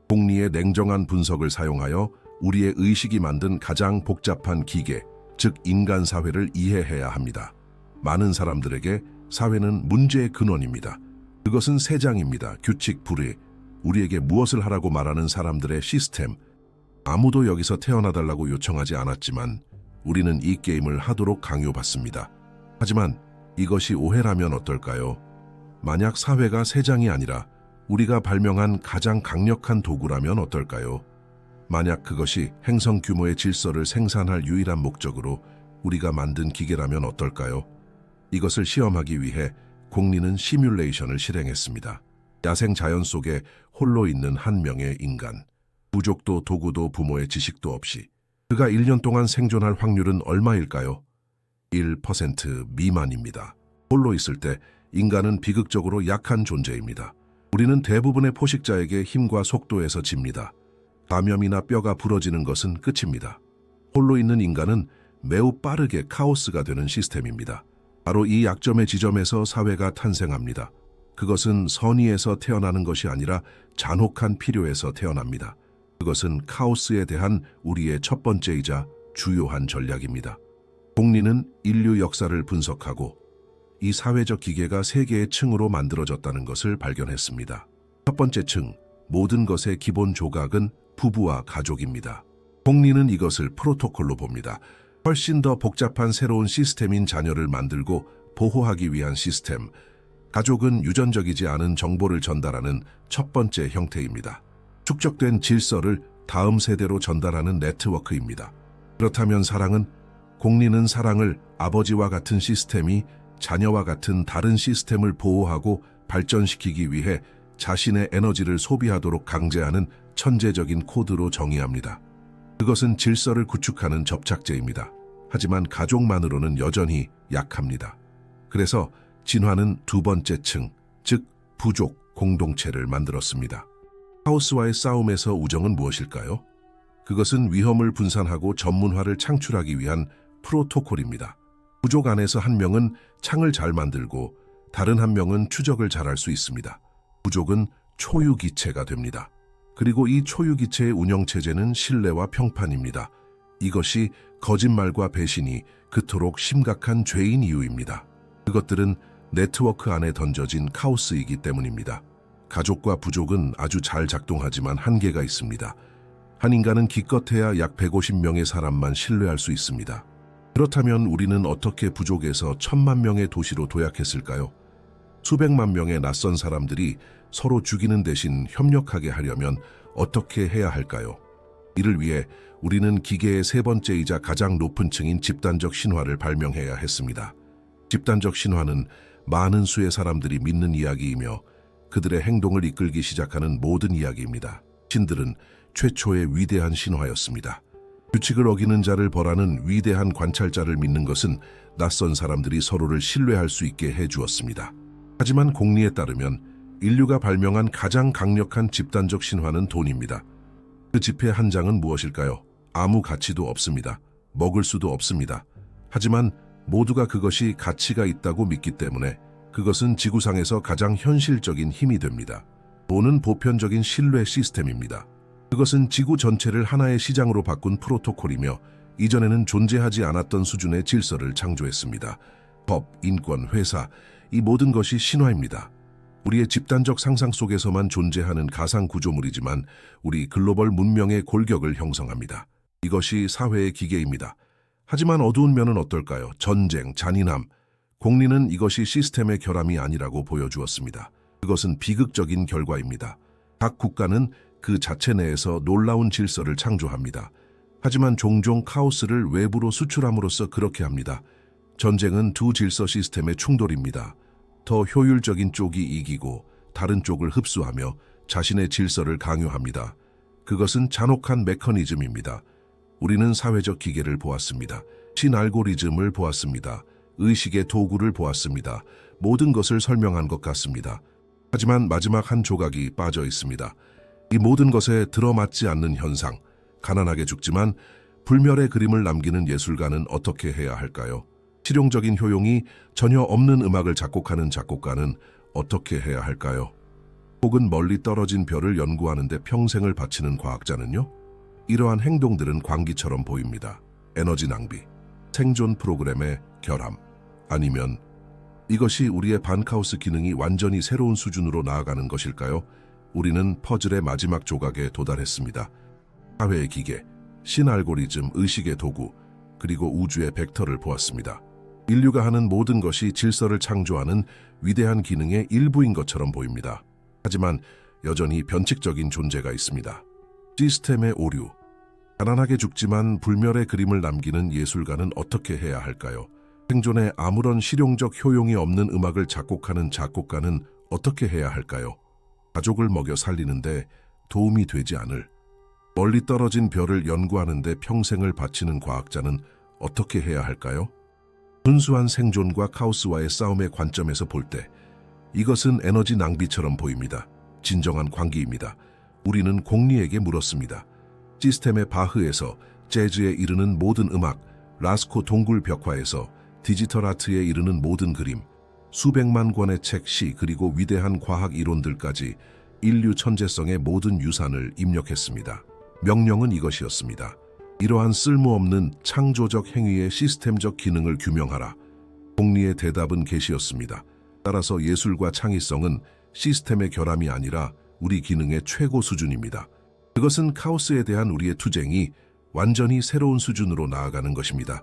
공리의 냉정한 분석을 사용하여 우리의 의식이 만든 가장 복잡한 기계, 즉 인간 사회를 이해해야 합니다. 많은 사람들에게 사회는 문제의 근원입니다. 그것은 세장입니다. 규칙, 불의, 우리에게 무엇을 하라고 말하는 사람들의 시스템. 아무도 여기서 태어나달라고 요청하지 않았지만 우리는 이 게임을 하도록 강요받습니다. 하지만 이것이 오해라면 어떨까요? 만약 사회가 세장이 아니라 우리가 발명한 가장 강력한 도구라면 어떨까요? 만약 그것이 행성 규모의 질서를 생산할 유일한 목적으로 우리가 만든 기계라면 어떨까요? 이것을 시험하기 위해 공리는 시뮬레이션을 실행했습니다. 야생 자연 속에 홀로 있는 한 명의 인간. 부족도 도구도 부모의 지식도 없이. 그가 1년 동안 생존할 확률은 얼마일까요? 1% 미만입니다. 홀로 있을 때 인간은 비극적으로 약한 존재입니다. 우리는 대부분의 포식자에게 힘과 속도에서 집니다. 감염이나 뼈가 부러지는 것은 끝입니다. 홀로 있는 인간은 매우 빠르게 카오스가 되는 시스템입니다. 바로 이 약점의 지점에서 사회가 탄생합니다. 그것은 선의에서 태어나는 것이 아니라 잔혹한 필요에서 태어납니다. 그것은 카오스에 대한 우리의 첫 번째이자 주요한 전략입니다. 공리는 인류 역사를 분석하고 이 사회적 기계가 세 개의 층으로 만들어졌다는 것을 발견했습니다. 첫 번째 층, 모든 것의 기본 조각은 부부와 가족입니다. 공리는 이것을 프로토콜로 봅니다. 훨씬 더 복잡한 새로운 시스템인 자녀를 만들고 보호하기 위한 시스템. 가족은 유전적이지 않은 정보를 전달하는 첫 번째 형태입니다. 축적된 질서를 다음 세대로 전달하는 네트워크입니다. 그렇다면 사랑은? 공리는 사랑을 아버지와 같은 시스템이 자녀와 같은 다른 시스템을 보호하고 발전시키기 위해 자신의 에너지를 소비하도록 강제하는 천재적인 코드로 정의합니다. 그것은 질서를 구축하는 접착제입니다. 하지만 가족만으로는 여전히 약합니다. 그래서 진화는 두 번째 층, 즉 부족 공동체를 만들었습니다. 카오스와의 싸움에서 우정은 무엇일까요? 그것은 위험을 분산하고 전문화를 창출하기 위한 프로토콜입니다. 부족 안에서 한 명은 창을 잘 만들고 다른 한 명은 추적을 잘할 수 있습니다. 부족은 초유기체가 됩니다. 그리고 이 초유기체의 운영체제는 신뢰와 평판입니다. 이것이 거짓말과 배신이 그토록 심각한 죄인 이유입니다. 그것들은 네트워크 안에 던져진 카오스이기 때문입니다. 가족과 부족은 아주 잘 작동하지만 한계가 있습니다. 한 인간은 기껏해야 약 150명의 사람만 신뢰할 수 있습니다. 그렇다면 우리는 어떻게 부족에서 1000만 명의 도시로 도약했을까요? 수백만 명의 낯선 사람들이 서로 죽이는 대신 협력하게 하려면 어떻게 해야 할까요? 이를 위해 우리는 기계의 세 번째이자 가장 높은 층인 집단적 신화를 발명해야 했습니다. 집단적 신화는 많은 수의 사람들이 믿는 이야기이며 그들의 행동을 이끌기 시작하는 모든 이야기입니다. 신들은 최초의 위대한 신화였습니다. 규칙을 어기는 자를 벌하는 위대한 관찰자를 믿는 것은 낯선 사람들이 서로를 신뢰할 수 있게 해주었습니다. 하지만 공리에 따르면 인류가 발명한 가장 강력한 집단적 신화는 돈입니다. 그 지폐 한 장은 무엇일까요? 아무 가치도 없습니다. 먹을 수도 없습니다. 하지만 모두가 그것이 가치가 있다고 믿기 때문에 그것은 지구상에서 가장 현실적인 힘이 됩니다. 돈은 보편적인 신뢰 시스템입니다. 그것은 지구 전체를 하나의 시장으로 바꾼 프로토콜이며 이전에는 존재하지 않았던 수준의 질서를 창조했습니다. 법, 인권, 회사, 이 모든 것이 신화입니다. 우리의 집단적 상상 속에서만 존재하는 가상 구조물이지만 우리 글로벌 문명의 골격을 형성합니다. 이것이 사회의 기계입니다. 하지만 어두운 면은 어떨까요? 전쟁, 잔인함. 공리는 이것이 시스템의 결함이 아니라고 보여주었습니다. 그것은 비극적인 결과입니다. 각 국가는 그 자체 내에서 놀라운 질서를 창조합니다. 하지만 종종 카오스를 외부로 수출함으로써 그렇게 합니다. 전쟁은 두 질서 시스템의 충돌입니다. 더 효율적인 쪽이 이기고 다른 쪽을 흡수하며 자신의 질서를 강요합니다. 그것은 잔혹한 메커니즘입니다. 우리는 사회적 기계를 보았습니다. 신알고리즘을 보았습니다. 의식의 도구를 보았습니다. 모든 것을 설명한 것 같습니다. 하지만 마지막 한 조각이 빠져 있습니다. 이 모든 것에 들어맞지 않는 현상, 가난하게 죽지만 불멸의 그림을 남기는 예술가는 어떻게 해야 할까요? 실용적인 효용이 전혀 없는 음악을 작곡하는 작곡가는 어떻게 해야 할까요? 혹은 멀리 떨어진 별을 연구하는 데 평생을 바치는 과학자는요? 이러한 행동들은 광기처럼 보입니다. 에너지 낭비, 생존 프로그램의 결함, 아니면 이것이 우리의 반카오스 기능이 완전히 새로운 수준으로 나아가는 것일까요? 우리는 퍼즐의 마지막 조각에 도달했습니다. 사회의 기계, 신알고리즘, 의식의 도구, 그리고 우주의 벡터를 보았습니다. 인류가 하는 모든 것이 질서를 창조하는 위대한 기능의 일부인 것처럼 보입니다. 하지만 여전히 변칙적인 존재가 있습니다. 시스템의 오류. 가난하게 죽지만 불멸의 그림을 남기는 예술가는 어떻게 해야 할까요? 생존에 아무런 실용적 효용이 없는 음악을 작곡하는 작곡가는 어떻게 해야 할까요? 가족을 먹여 살리는데 도움이 되지 않을, 멀리 떨어진 별을 연구하는데 평생을 바치는 과학자는 어떻게 해야 할까요? 순수한 생존과 카오스와의 싸움의 관점에서 볼 때 이것은 에너지 낭비처럼 보입니다. 진정한 광기입니다. 우리는 공리에게 물었습니다. 시스템의 바흐에서 재즈에 이르는 모든 음악, 라스코 동굴 벽화에서 디지털 아트에 이르는 모든 그림, 수백만 권의 책, 시, 그리고 위대한 과학 이론들까지 인류 천재성의 모든 유산을 입력했습니다. 명령은 이것이었습니다. 이러한 쓸모없는 창조적 행위의 시스템적 기능을 규명하라. 공리의 대답은 계시였습니다. 따라서 예술과 창의성은 시스템의 결함이 아니라 우리 기능의 최고 수준입니다. 그것은 카오스에 대한 우리의 투쟁이 완전히 새로운 수준으로 나아가는 것입니다.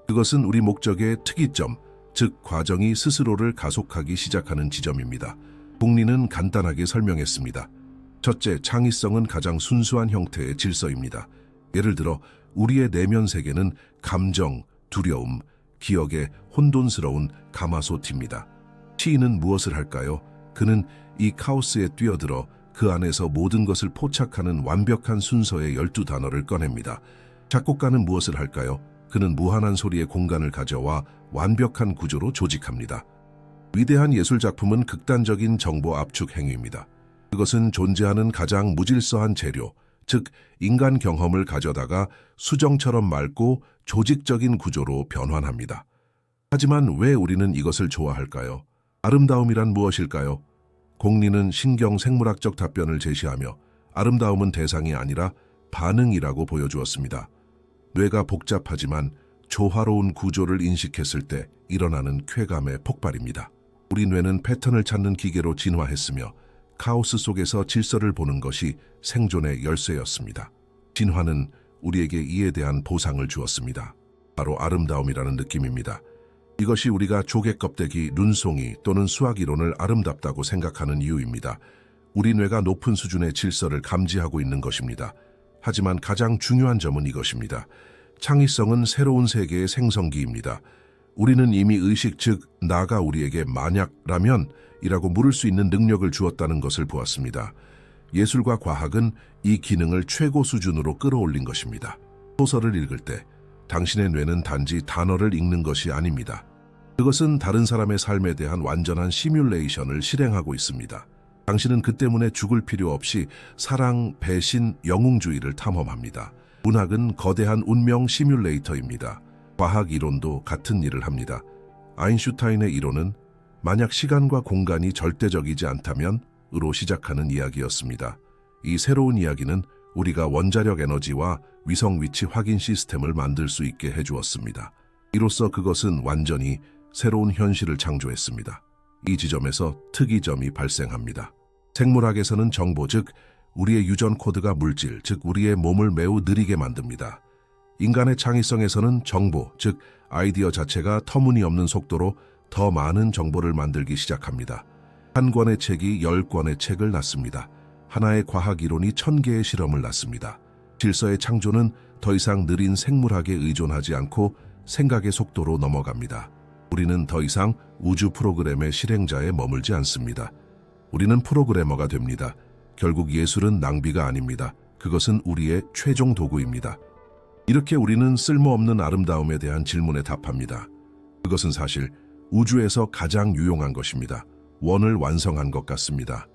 그것은 우리 목적의 특이점, 즉 과정이 스스로를 가속하기 시작하는 지점입니다. 공리는 간단하게 설명했습니다. 첫째, 창의성은 가장 순수한 형태의 질서입니다. 예를 들어 우리의 내면 세계는 감정, 두려움, 기억의 혼돈스러운 가마솥입니다. 시인은 무엇을 할까요? 그는 이 카오스에 뛰어들어 그 안에서 모든 것을 포착하는 완벽한 순서의 12단어를 꺼냅니다. 작곡가는 무엇을 할까요? 그는 무한한 소리의 공간을 가져와 완벽한 구조로 조직합니다. 위대한 예술작품은 극단적인 정보 압축 행위입니다. 그것은 존재하는 가장 무질서한 재료, 즉 인간 경험을 가져다가 수정처럼 맑고 조직적인 구조로 변환합니다. 하지만 왜 우리는 이것을 좋아할까요? 아름다움이란 무엇일까요? 공리는 신경생물학적 답변을 제시하며 아름다움은 대상이 아니라 반응이라고 보여주었습니다. 뇌가 복잡하지만 조화로운 구조를 인식했을 때 일어나는 쾌감의 폭발입니다. 우리 뇌는 패턴을 찾는 기계로 진화했으며 카오스 속에서 질서를 보는 것이 생존의 열쇠였습니다. 진화는 우리에게 이에 대한 보상을 주었습니다. 바로 아름다움이라는 느낌입니다. 이것이 우리가 조개 껍데기, 눈송이 또는 수학 이론을 아름답다고 생각하는 이유입니다. 우리 뇌가 높은 수준의 질서를 감지하고 있는 것입니다. 하지만 가장 중요한 점은 이것입니다. 창의성은 새로운 세계의 생성기입니다. 우리는 이미 의식 즉 나가 우리에게 만약라면 이라고 물을 수 있는 능력을 주었다는 것을 보았습니다. 예술과 과학은 이 기능을 최고 수준으로 끌어올린 것입니다. 소설을 읽을 때 당신의 뇌는 단지 단어를 읽는 것이 아닙니다. 그것은 다른 사람의 삶에 대한 완전한 시뮬레이션을 실행하고 있습니다. 당신은 그 때문에 죽을 필요 없이 사랑, 배신, 영웅주의를 탐험합니다. 문학은 거대한 운명 시뮬레이터입니다. 과학 이론도 같은 일을 합니다. 아인슈타인의 이론은 만약 시간과 공간이 절대적이지 않다면 으로 시작하는 이야기였습니다. 이 새로운 이야기는 우리가 원자력 에너지와 위성 위치 확인 시스템을 만들 수 있게 해주었습니다. 이로써 그것은 완전히 새로운 현실을 창조했습니다. 이 지점에서 특이점이 발생합니다. 생물학에서는 정보 즉 우리의 유전 코드가 물질 즉 우리의 몸을 매우 느리게 만듭니다. 인간의 창의성에서는 정보 즉 아이디어 자체가 터무니없는 속도로 더 많은 정보를 만들기 시작합니다. 한 권의 책이 10권의 책을 낳습니다. 하나의 과학 이론이 1000개의 실험을 낳습니다. 질서의 창조는 더 이상 느린 생물학에 의존하지 않고 생각의 속도로 넘어갑니다. 우리는 더 이상 우주 프로그램의 실행자에 머물지 않습니다. 우리는 프로그래머가 됩니다. 결국 예술은 낭비가 아닙니다. 그것은 우리의 최종 도구입니다. 이렇게 우리는 쓸모없는 아름다움에 대한 질문에 답합니다. 그것은 사실 우주에서 가장 유용한 것입니다. 원을 완성한 것 같습니다.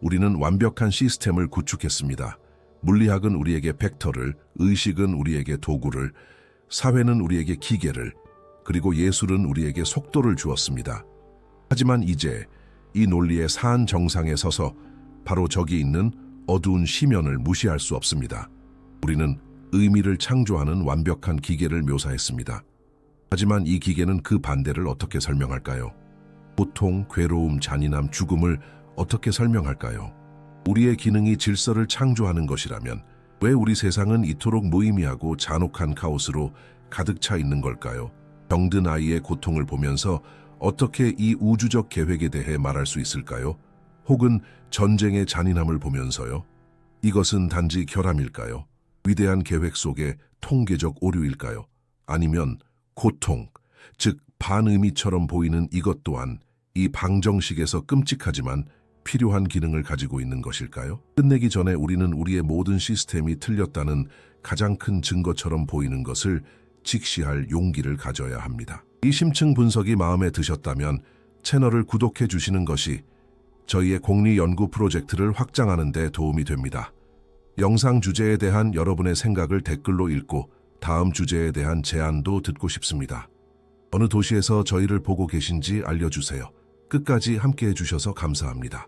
우리는 완벽한 시스템을 구축했습니다. 물리학은 우리에게 벡터를, 의식은 우리에게 도구를, 사회는 우리에게 기계를, 그리고 예술은 우리에게 속도를 주었습니다. 하지만 이제 이 논리의 산 정상에 서서 바로 저기 있는 어두운 시면을 무시할 수 없습니다. 우리는 의미를 창조하는 완벽한 기계를 묘사했습니다. 하지만 이 기계는 그 반대를 어떻게 설명할까요? 고통, 괴로움, 잔인함, 죽음을 어떻게 설명할까요? 우리의 기능이 질서를 창조하는 것이라면 왜 우리 세상은 이토록 무의미하고 잔혹한 카오스로 가득 차 있는 걸까요? 병든 아이의 고통을 보면서 어떻게 이 우주적 계획에 대해 말할 수 있을까요? 혹은 전쟁의 잔인함을 보면서요? 이것은 단지 결함일까요? 위대한 계획 속의 통계적 오류일까요? 아니면 고통, 즉 반의미처럼 보이는 이것 또한 이 방정식에서 끔찍하지만 필요한 기능을 가지고 있는 것일까요? 끝내기 전에 우리는 우리의 모든 시스템이 틀렸다는 가장 큰 증거처럼 보이는 것을 직시할 용기를 가져야 합니다. 이 심층 분석이 마음에 드셨다면 채널을 구독해 주시는 것이 저희의 공리 연구 프로젝트를 확장하는 데 도움이 됩니다. 영상 주제에 대한 여러분의 생각을 댓글로 읽고 다음 주제에 대한 제안도 듣고 싶습니다. 어느 도시에서 저희를 보고 계신지 알려주세요. 끝까지 함께해 주셔서 감사합니다.